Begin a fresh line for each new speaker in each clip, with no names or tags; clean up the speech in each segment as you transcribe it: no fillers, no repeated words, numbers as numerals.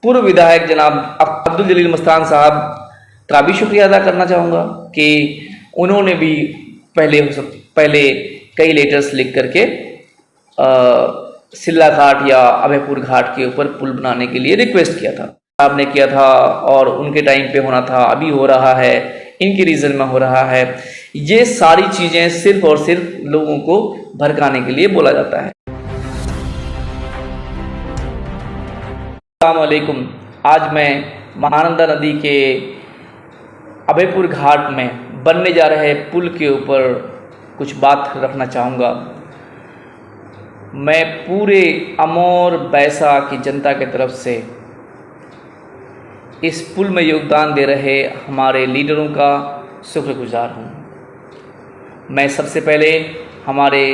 पूर्व विधायक जनाब अब्दुल जलील मस्तान साहब का भी शुक्रिया अदा करना चाहूँगा कि उन्होंने भी पहले कई लेटर्स लिख करके सिल्ला घाट या अभयपुर घाट के ऊपर पुल बनाने के लिए रिक्वेस्ट किया था। आपने किया था और उनके टाइम पे होना था, अभी हो रहा है, इनके रीजन में हो रहा है। ये सारी चीज़ें सिर्फ और सिर्फ लोगों को भड़काने के लिए बोला जाता है। अस्सलाम वालेकुम। आज मैं महानंदा नदी के अभयपुर घाट में बनने जा रहे पुल के ऊपर कुछ बात रखना चाहूँगा। मैं पूरे अमौर बैसा की जनता की तरफ से इस पुल में योगदान दे रहे हमारे लीडरों का शुक्रगुजार हूँ। मैं सबसे पहले हमारे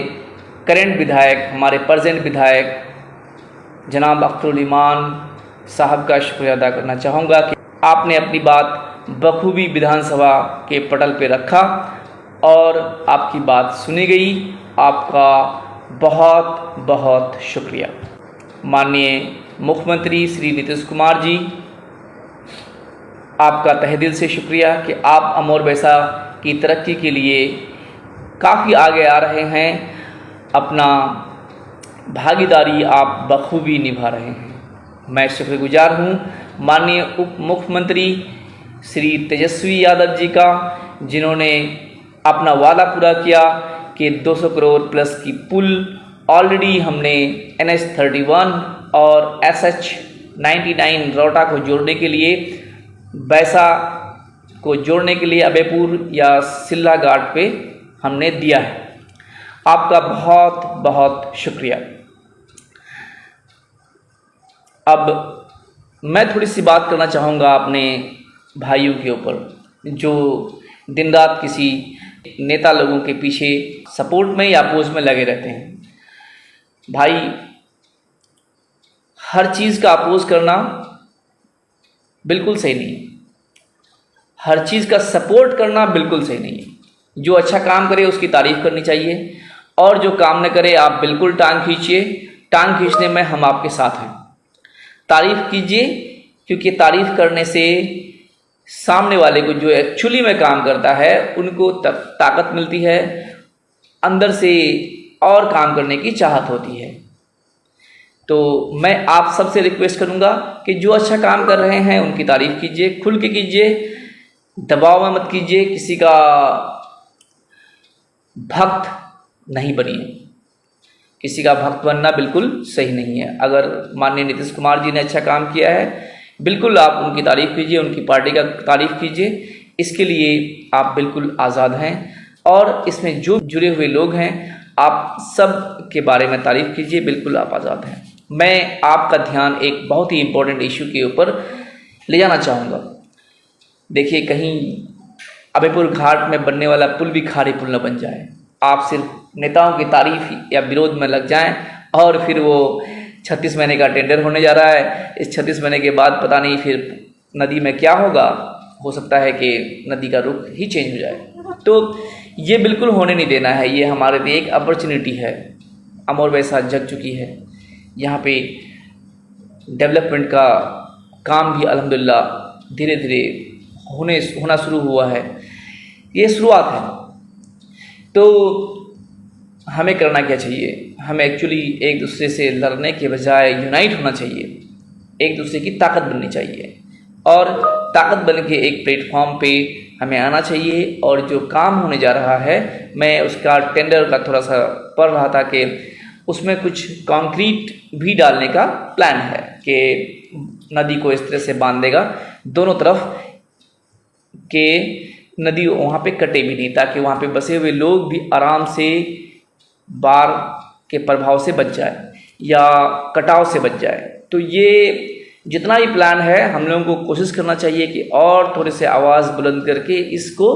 करंट विधायक, हमारे प्रेजेंट विधायक जनाब अख्तरुल ईमान साहब का शुक्रिया अदा करना चाहूँगा कि आपने अपनी बात बखूबी विधानसभा के पटल पे रखा और आपकी बात सुनी गई। आपका बहुत बहुत शुक्रिया। माननीय मुख्यमंत्री श्री नीतीश कुमार जी, आपका तहे दिल से शुक्रिया कि आप अमौर बैसा की तरक्की के लिए काफ़ी आगे आ रहे हैं। अपना भागीदारी आप बखूबी निभा रहे हैं। मैं शुक्रगुजार हूँ माननीय उप मुख्यमंत्री श्री तेजस्वी यादव जी का, जिन्होंने अपना वादा पूरा किया कि 200 करोड़ प्लस की पुल ऑलरेडी हमने NH31 और SH99 रोटा को जोड़ने के लिए, बैसा को जोड़ने के लिए अभयपुर या सिल्ला घाट पे हमने दिया है। आपका बहुत बहुत शुक्रिया। अब मैं थोड़ी सी बात करना चाहूँगा अपने भाइयों के ऊपर जो दिन रात किसी नेता लोगों के पीछे सपोर्ट में या अपोज में लगे रहते हैं। भाई, हर चीज़ का अपोज करना बिल्कुल सही नहीं है, हर चीज़ का सपोर्ट करना बिल्कुल सही नहीं है। जो अच्छा काम करे उसकी तारीफ़ करनी चाहिए और जो काम न करे आप बिल्कुल टांग खींचिए। टांग खींचने में हम आपके साथ हैं। तारीफ़ कीजिए, क्योंकि तारीफ़ करने से सामने वाले को जो एक्चुअली में काम करता है उनको ताकत मिलती है, अंदर से और काम करने की चाहत होती है। तो मैं आप सबसे रिक्वेस्ट करूंगा कि जो अच्छा काम कर रहे हैं उनकी तारीफ़ कीजिए, खुल के कीजिए, दबाव में मत कीजिए, किसी का भक्त नहीं बनिए। किसी का भक्त बनना बिल्कुल सही नहीं है। अगर माननीय नीतीश कुमार जी ने अच्छा काम किया है, बिल्कुल आप उनकी तारीफ़ कीजिए, उनकी पार्टी का तारीफ़ कीजिए। इसके लिए आप बिल्कुल आज़ाद हैं और इसमें जो जुड़े हुए लोग हैं आप सब के बारे में तारीफ़ कीजिए, बिल्कुल आप आज़ाद हैं। मैं आपका ध्यान एक बहुत ही इम्पोर्टेंट इशू के ऊपर ले जाना चाहूँगा। देखिए, कहीं अभयपुर घाट में बनने वाला पुल भी खारी पुल न बन जाए। आप सिर्फ नेताओं की तारीफ़ या विरोध में लग जाएं और फिर वो 36 महीने का टेंडर होने जा रहा है। इस 36 महीने के बाद पता नहीं फिर नदी में क्या होगा। हो सकता है कि नदी का रुख ही चेंज हो जाए। तो ये बिल्कुल होने नहीं देना है। ये हमारे लिए एक अपॉर्चुनिटी है। अमौर बैसा जग चुकी है। यहाँ पे डेवलपमेंट का काम भी अल्हम्दुलिल्लाह धीरे धीरे होना शुरू हुआ है। ये शुरुआत है। तो हमें करना क्या चाहिए? हमें एक्चुअली एक दूसरे से लड़ने के बजाय यूनाइट होना चाहिए, एक दूसरे की ताकत बननी चाहिए और ताकत बन के एक प्लेटफॉर्म पे हमें आना चाहिए। और जो काम होने जा रहा है, मैं उसका टेंडर का थोड़ा सा पढ़ रहा था कि उसमें कुछ कंक्रीट भी डालने का प्लान है कि नदी को इस तरह से बांध देगा दोनों तरफ कि नदी वहाँ पे कटे भी नहीं, ताकि वहाँ पे बसे हुए लोग भी आराम से बाढ़ के प्रभाव से बच जाए या कटाव से बच जाए। तो ये जितना भी प्लान है, हम लोगों को कोशिश करना चाहिए कि और थोड़े से आवाज़ बुलंद करके इसको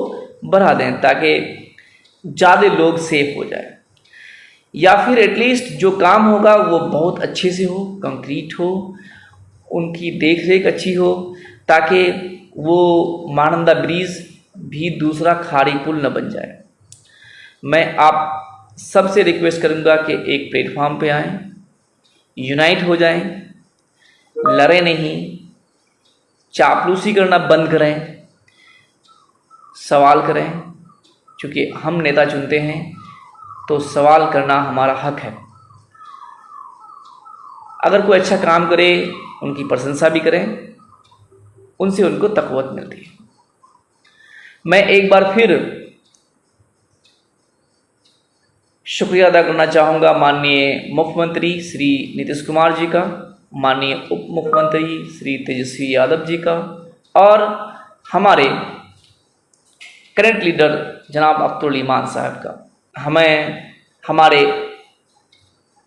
बढ़ा दें ताकि ज़्यादा लोग सेफ हो जाए, या फिर एटलीस्ट जो काम होगा वो बहुत अच्छे से हो, कंक्रीट हो, उनकी देख रेख अच्छी हो, ताकि वो महानंदा ब्रिज भी दूसरा खाड़ी पुल न बन जाए। मैं आप सबसे रिक्वेस्ट करूंगा कि एक प्लेटफॉर्म पे आएं, यूनाइट हो जाएं, लड़े नहीं, चापलूसी करना बंद करें, सवाल करें। क्योंकि हम नेता चुनते हैं तो सवाल करना हमारा हक है। अगर कोई अच्छा काम करे उनकी प्रशंसा भी करें, उनसे उनको तक़व्वत मिलती है। मैं एक बार फिर शुक्रिया अदा करना चाहूँगा माननीय मुख्यमंत्री श्री नीतीश कुमार जी का, माननीय उप मुख्यमंत्री श्री तेजस्वी यादव जी का, और हमारे करंट लीडर जनाब अख्तरुल ईमान साहब का। हमें हमारे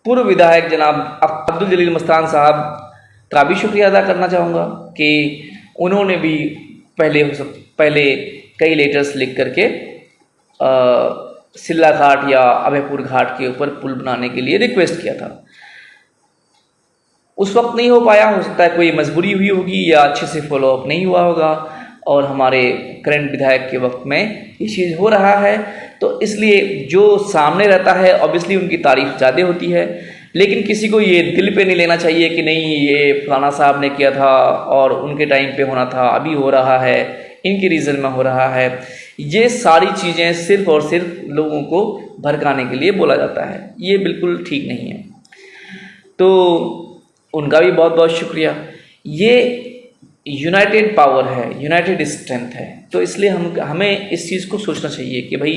पूर्व विधायक जनाब अब्दुल जलील मस्तान साहब का भी शुक्रिया अदा करना चाहूँगा कि उन्होंने भी पहले कई लेटर्स लिख करके सिल्ला घाट या अभयपुर घाट के ऊपर पुल बनाने के लिए रिक्वेस्ट किया था। उस वक्त नहीं हो पाया, हो सकता है कोई मजबूरी हुई होगी या अच्छे से फॉलोअप नहीं हुआ होगा, और हमारे करंट विधायक के वक्त में ये चीज़ हो रहा है। तो इसलिए जो सामने रहता है ऑब्वियसली उनकी तारीफ ज़्यादा होती है, लेकिन किसी को ये दिल पे नहीं लेना चाहिए कि नहीं ये फलाना साहब ने किया था और उनके टाइम पे होना था, अभी हो रहा है, इनके रीज़न में हो रहा है। ये सारी चीज़ें सिर्फ और सिर्फ लोगों को भड़काने के लिए बोला जाता है, ये बिल्कुल ठीक नहीं है। तो उनका भी बहुत बहुत शुक्रिया। ये यूनाइटेड पावर है, यूनाइटेड स्ट्रेंथ है। तो इसलिए हमें इस चीज़ को सोचना चाहिए कि भाई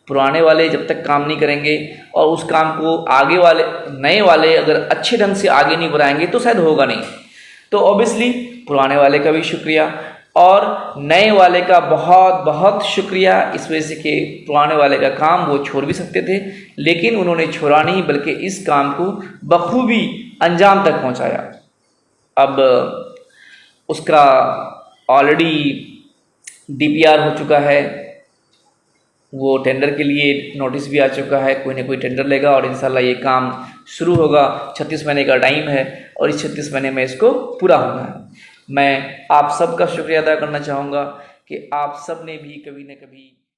पुराने वाले जब तक काम नहीं करेंगे और उस काम को आगे वाले नए वाले अगर अच्छे ढंग से आगे नहीं बढ़ाएंगे तो शायद होगा नहीं। तो ऑब्वियसली पुराने वाले का भी शुक्रिया और नए वाले का बहुत बहुत शुक्रिया, इस वजह से कि पुराने वाले का काम वो छोड़ भी सकते थे, लेकिन उन्होंने छोड़ा नहीं बल्कि इस काम को बखूबी अंजाम तक पहुंचाया। अब उसका ऑलरेडी DPR हो चुका है, वो टेंडर के लिए नोटिस भी आ चुका है, कोई ना कोई टेंडर लेगा और इंशाल्लाह ये काम शुरू होगा। 36 महीने का टाइम है और इस 36 महीने में इसको पूरा होना है। मैं आप सबका शुक्रिया अदा करना चाहूँगा कि आप सब ने भी कभी न कभी